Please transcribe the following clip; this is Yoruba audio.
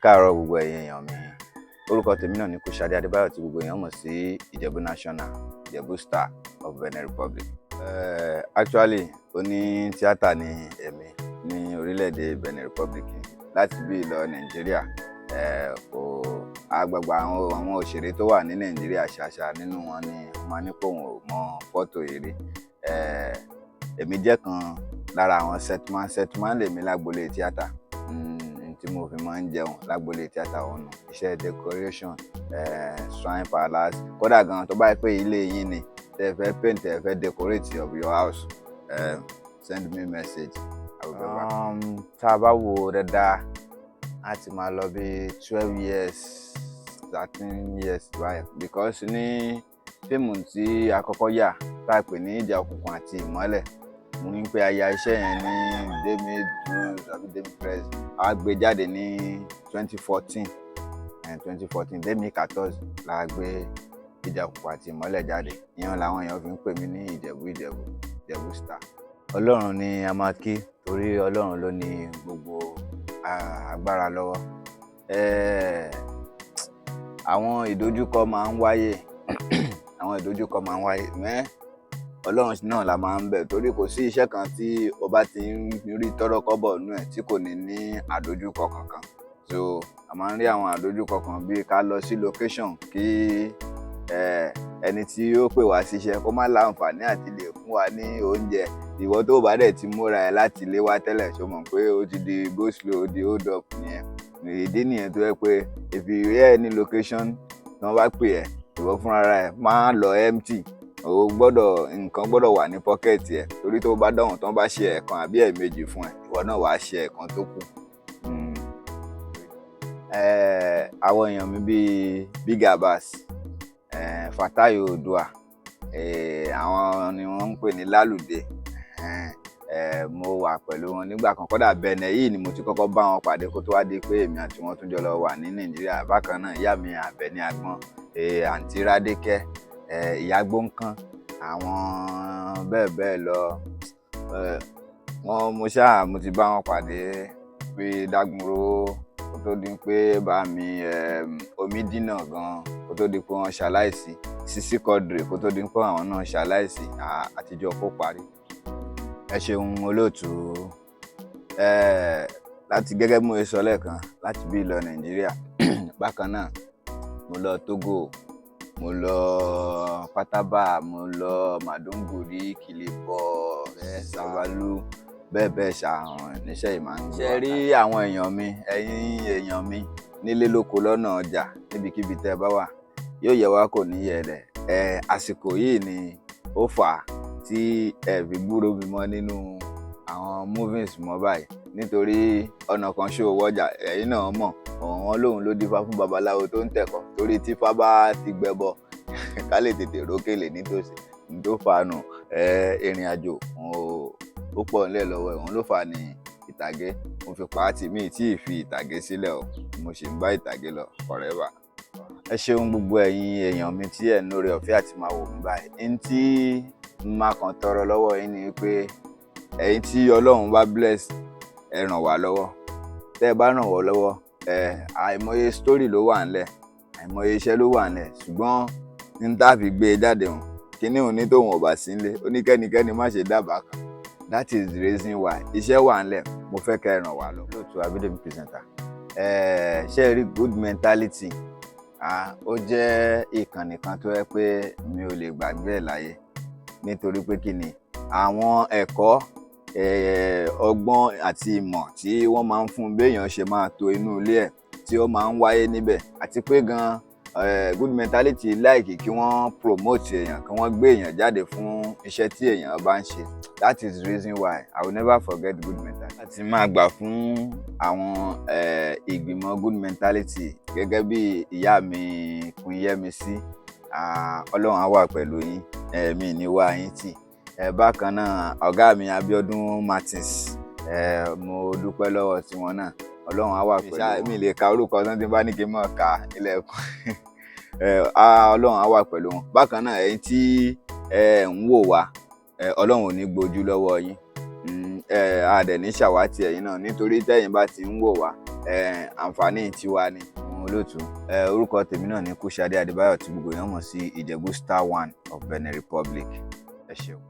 káàárọ̀ gbogbo ẹ̀yin èèyàn mi. Orúkọ tèmi náà ni Kouchade Adebayo tí gbogbo èèyàn mọ̀ sí Ijebu National, Ijebu Star of Benin Republic. Actually, oní tíátà ni èmi ní orílẹ̀-èdè Benin Republic láti bí lọ Nàìjíríà. Àgbàgbà àwọn òṣèré tó wà ní Nàìjíríà ṣàṣà nínú wọn ni wọ́n máa ní pé òun ò mọ fọ́tò eré. Èmi jẹ́ kan lára àwọn setman lèmi lágbolé tíátà. Tí mo fi máa ń jẹun lágbolé tíátà ọ̀nà iṣẹ́ decoration, shrine palace, kódà gan tó bá yẹ pé ilé yín ni tẹ́ fẹ́ paint, tẹ́ fẹ́ decorate of your house, send me message. Tá a bá wo dáadáa a ti máa lọ bí 12 years 13 years báyìí, because ní fíìmù tí a kọ́kọ́ yà tá a pè ní ìjà òkùnkùn àti ìmọ́lẹ̀, mo ní pé a ya iṣẹ́ yẹn ní Demi a gbé jáde ní 2014 2014 la gbé ìjà òkùnkùn àti ìmọ́lẹ̀ jáde. Ìyẹn làwọn èèyàn fi ń pè mí ní Ijebu Star. Ọlọ́run ni a máa kí torí Ọlọ́run ló ní gbogbo agbára lọ́wọ́. Àwọn ìdojúkọ máa ń wáyé Ọlọ́run náà la máa ń bẹ̀, torí kò sí iṣẹ́ kan tí o bá ti ń rí tọ́rọ́kọ́bọ̀ nínú ẹ̀ tí kò ní àdojúkọ kankan. So a máa ń rí àwọn àdojúkọ kan bí ká lọ sí location kí ẹni tí ó pè wá síṣẹ́ kó má láǹfààní àti lè fún wa ní oúnjẹ. Ìwọ tó bá dẹ̀ ti múra ẹ láti lé wá tẹ́lẹ̀, ṣó mọ̀ pé ó ti di go slow, ó di hold up nìyẹn. Ìdí nìyẹn tó yẹ pé if you hear any location tí wọ́n bá pè ẹ́, ìwọ fúnra ẹ máa lọ empty. Nǹkan gbọ́dọ̀ wà ní pọ́kẹ́ẹ̀tì ẹ̀, torí tó bá dọ̀hùn tán bá ṣe ẹ̀kan àbí ẹ̀ẹ̀mejì fún ẹ, ìwọ náà wàá ṣe ẹ̀kan tó kù. Àwọn èèyàn mi bíi Big Abbas, Fatai Oòduà, àwọn ni wọ́n ń pè ní Lálùdé. Mo wà pẹ̀lú wọn nígbà kan, kódà Benin yìí ni mo ti kọ́kọ́ bá wọn pàdé kó tó wá di pé èmi àti wọn tún jọ lọ wà ní Nàìjíríà. Bákan náà ìyá mi Àbẹ̀ní Àgbọ̀n, àǹtí Rádékẹ́, ìyá Gbóǹkan, àwọn bẹ́ẹ̀ lọ. Mo ti bá wọn pàdé pé Dágunró kó tó di pé bá mi Omidínà gan kó tó di pé wọ́n ṣaláìsí, Sisi Quadri kó tó di pé àwọn náà ṣaláìsí, àtijọ́ kó parí. Ẹ ṣeun olóòtú. Láti gẹ́gẹ́ bí mo ṣe sọ lẹ́ẹ̀kan, láti bí lọ Nàìjíríà. Bákan náà mo lọ Togo, mo lọ Pátábà, mo lọ Màdúngùrí, Kìlìbọ̀, Sàwálú, bẹ́ẹ̀ ṣàwọn níṣẹ́ yìí máa ń gbọ́. Ṣé rí àwọn èèyàn mi, ẹ̀yin èèyàn mi nílé lóko lọ́nà ọjà níbikíbi tẹ́ ẹ bá wà, yóò yẹ wá kò ní yẹ rẹ̀. Àsìkò yìí ni ó fà á tí ẹ fi gbúrò mi mọ́ nínú àwọn movies mọ́ báyìí, nítorí ọ̀nà kan ṣó wọ́jà ẹ̀yin náà mọ̀, wọn lóhun ló dífá fún babaláwo tó ń tẹ̀kọ̀, torí tí fá bá ti gbẹbọ ká lè tètè rókèlè nítòsí tó fanu. Ìrìn àjò ó pọ̀ nílẹ̀ lọ́wọ́ ẹ̀, òun ló fà ní ìtàgé. Mo fi pàátì míì tí ì fi ìtàgé sílẹ̀ o, mo sì ń bá ìtàgé lọ forever. Ẹ ṣeun gbogbo ẹ̀yin èèyàn mi tí ẹ̀ ń lórí ọ̀fẹ́ àti máa wò mí báyìí. Ẹni tí máa kàn tọrọ lọ́wọ́ yín ni pé ẹ̀yin tí Ọlọ́run bá bless, ẹ ràn wá lọ́wọ́. Tẹ́ ẹ bá ràn wá lọ́wọ́, àìmọye story ló wà nílẹ̀, àìmọye iṣẹ́ ló wà nílẹ̀, ṣùgbọ́n ní tá a fi gbé e jáde hàn kíní òun ní tóun ọ̀bà sí nílé, ó ní kẹ́nikẹ́ni má ṣe dábàá kan. That is the reason why iṣẹ́ wà nílẹ̀, mo fẹ́ kẹ́ ẹ ràn wá lọ. Lóòtú Abídèmí presenter. Ṣé rí good mentality? Ó jẹ́ ìkànnì kan tó yẹ pé mi ò lè gbàgbé ẹ̀ láyé, nítorí pé kí ni àwọn ẹ̀kọ́, ọgbọ́n àti ìmọ̀ tí wọ́n máa ń fún béèyàn ṣe máa tò inú ilé ẹ̀ tí ó máa ń wáyé níbẹ̀, àti pé gan good mentality like kí wọ́n promote èèyàn, kí wọ́n gbé èèyàn jáde fún iṣẹ́ tí èèyàn bá ń ṣe. That is the reason why I will never forget good mentality. Láti máa gbà fún àwọn ìgbìmọ̀ good mentality gẹ́gẹ́ bí ìyá mi Kúnyẹ́misí. Ọlọ́run á wà pẹ̀lú yín, mi ní wá yín tì. Bákan náà ọ̀gá mi Abíọ́dún Martins, mo dúpẹ́ lọ́wọ́ tiwọn náà. Ọlọ́run á wà pẹ̀lú mi lè ka orúkọ tán tí bá ní kí n mọ̀ ká ilẹ̀kùn. Ọlọ́run á wà pẹ̀lú wọn. Bákan náà ẹ̀yin tí ń wò wá, Ọlọ́run ò ní gbójú lọ́wọ́ yín. A dẹ̀ ní ṣàwátì ẹ̀yin náà, nítorí tẹ́yin bá ti ń wò wá àǹfààní tiwa ni olóòtú. Orúkọ tèmi náà ni Kouchade Adebayo tí gbogbo èèyàn mọ̀ sí Ijebu *1 of Benin Republic. Ẹ ṣeun.